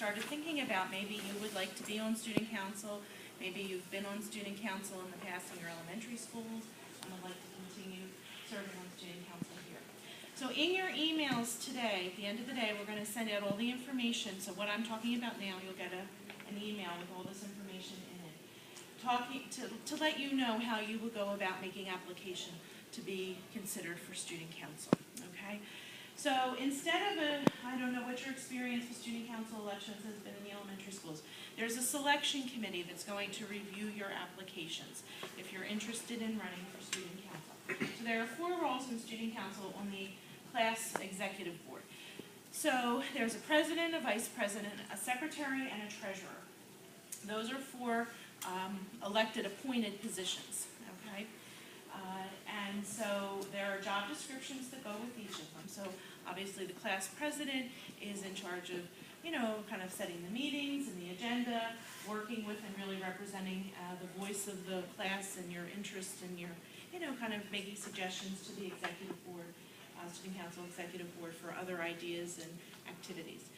started thinking about maybe you would like to be on student council, maybe you've been on student council in the past in your elementary schools, and would like to continue serving on student council here. So in your emails today, at the end of the day, we're going to send out all the information. So what I'm talking about now, you'll get an email with all this information in it, to let you know how you will go about making application to be considered for student council, okay? So instead of I don't know what your experience with student council elections has been in the elementary schools, there's a selection committee that's going to review your applications if you're interested in running for student council. So there are 4 roles in student council on the class executive board. So there's a president, a vice president, a secretary, and a treasurer. Those are 4 elected appointed positions, okay? And so there are job descriptions that go with each of them. So obviously the class president is in charge of, kind of setting the meetings and the agenda, working with and really representing the voice of the class and your interests and your, kind of making suggestions to the executive board, student council executive board for other ideas and activities.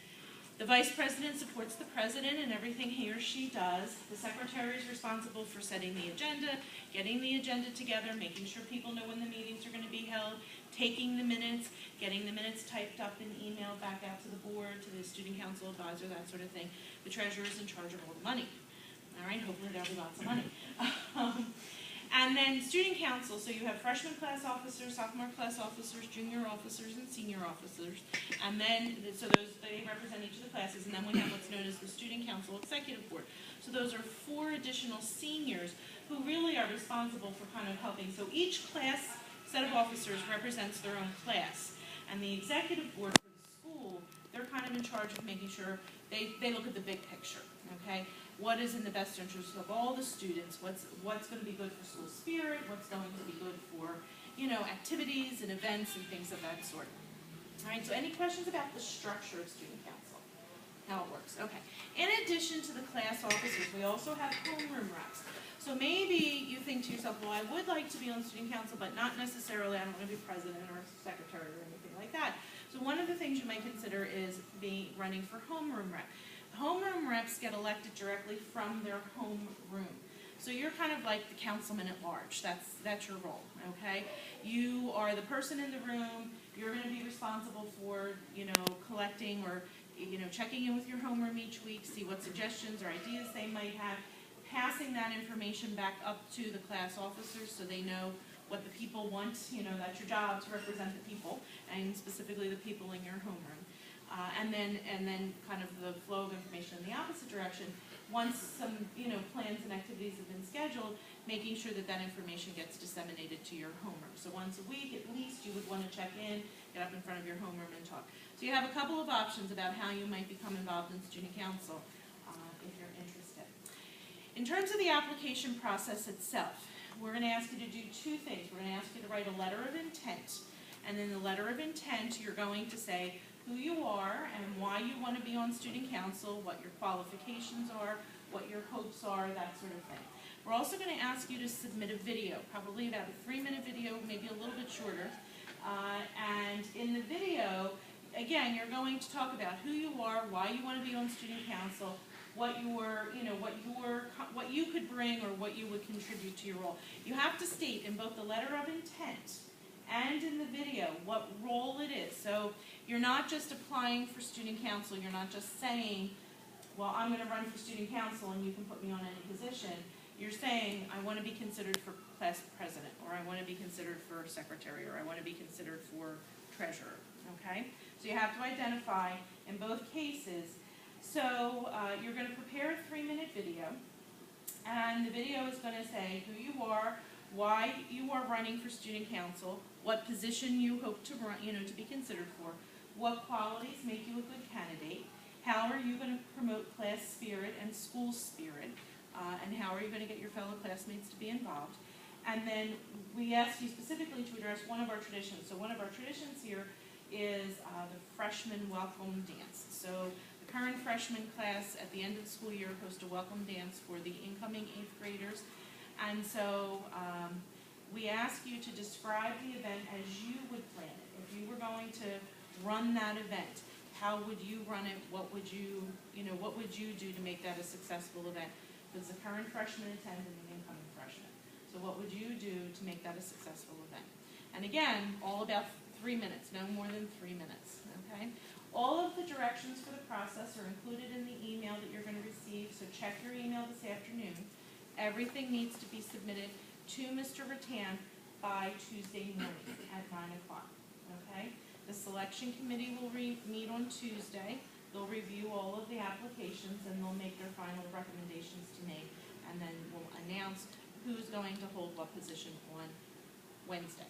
The vice president supports the president in everything he or she does. The secretary is responsible for setting the agenda, getting the agenda together, making sure people know when the meetings are going to be held, taking the minutes, getting the minutes typed up and emailed back out to the board, to the student council advisor, that sort of thing. The treasurer is in charge of all the money. All right, hopefully there'll be lots of money. And then student council, so you have freshman class officers, sophomore class officers, junior officers, and senior officers. And then, so they represent each of the classes. And then we have what's known as the student council executive board. So those are 4 additional seniors who really are responsible for kind of helping. So each class set of officers represents their own class. And the executive board for the school, they're kind of in charge of making sure they look at the big picture, okay? What is in the best interest of all the students? What's going to be good for school spirit? What's going to be good for, activities and events and things of that sort. All right, so any questions about the structure of student council? How it works? Okay. In addition to the class officers, we also have homeroom reps. So maybe you think to yourself, well, I would like to be on student council, but not necessarily, I don't want to be president or secretary or anything like that. So one of the things you might consider is running for homeroom rep. Homeroom reps get elected directly from their home room. So you're kind of like the councilman at large. That's your role, okay? You are the person in the room. You're going to be responsible for, collecting or, checking in with your homeroom each week, see what suggestions or ideas they might have, passing that information back up to the class officers so they know what the people want. That's your job, to represent the people, and specifically the people in your homeroom. And then kind of the flow of information in the opposite direction. Once some plans and activities have been scheduled, making sure that information gets disseminated to your homeroom. So once a week at least you would want to check in, get up in front of your homeroom and talk. So you have a couple of options about how you might become involved in student council if you're interested. In terms of the application process itself, we're going to ask you to do 2 things. We're going to ask you to write a letter of intent. And in the letter of intent, you're going to say who you are and why you want to be on student council, what your qualifications are, what your hopes are, that sort of thing. We're also going to ask you to submit a video, probably about a 3-minute video, maybe a little bit shorter. And in the video, again, you're going to talk about who you are, why you want to be on student council, what you could bring or what you would contribute to your role. You have to state in both the letter of intent and in the video what role it is. So you're not just applying for student council. You're not just saying, well, I'm going to run for student council and you can put me on any position. You're saying, I want to be considered for class president, or I want to be considered for secretary, or I want to be considered for treasurer. Okay? So you have to identify in both cases. So you're going to prepare a 3-minute video, and the video is going to say who you are, why you are running for student council, what position you hope to run, to be considered for, what qualities make you a good candidate, how are you going to promote class spirit and school spirit, and how are you going to get your fellow classmates to be involved. And then we asked you specifically to address one of our traditions. So one of our traditions here is the freshman welcome dance. So the current freshman class at the end of the school year hosts a welcome dance for the incoming 8th graders. And so we ask you to describe the event as you would plan it. If you were going to run that event, how would you run it, what would you do to make that a successful event? Because the current freshman attend and the incoming freshman. So what would you do to make that a successful event? And again, all about 3 minutes, no more than 3 minutes, okay? All of the directions for the process are included in the email that you're going to receive, so check your email this afternoon. Everything needs to be submitted to Mr. Rattan by Tuesday morning at 9 o'clock, okay? The selection committee will meet on Tuesday. They'll review all of the applications and they'll make their final recommendations to me, and then we'll announce who's going to hold what position on Wednesday.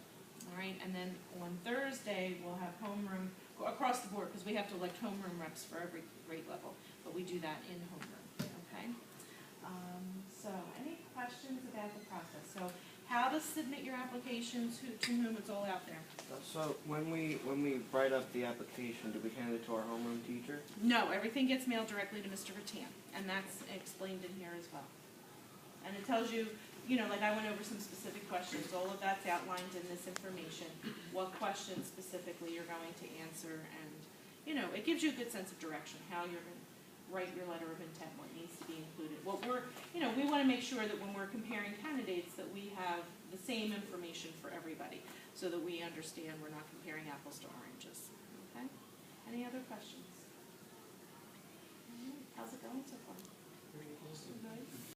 All right, and then on Thursday, we'll have homeroom across the board, because we have to elect homeroom reps for every grade level, but we do that in homeroom, okay? So any questions about the process? So how to submit your applications, to whom, it's all out there. So when we write up the application, do we hand it to our homeroom teacher? No, everything gets mailed directly to Mr. Rattan, and that's explained in here as well. And it tells you, like I went over some specific questions, all of that's outlined in this information, what questions specifically you're going to answer, and, it gives you a good sense of direction, how you're going to write your letter of intent, what needs to be included. What we want to make sure that when we're comparing candidates that we have the same information for everybody, so that we understand we're not comparing apples to oranges, okay? Any other questions? How's it going so far?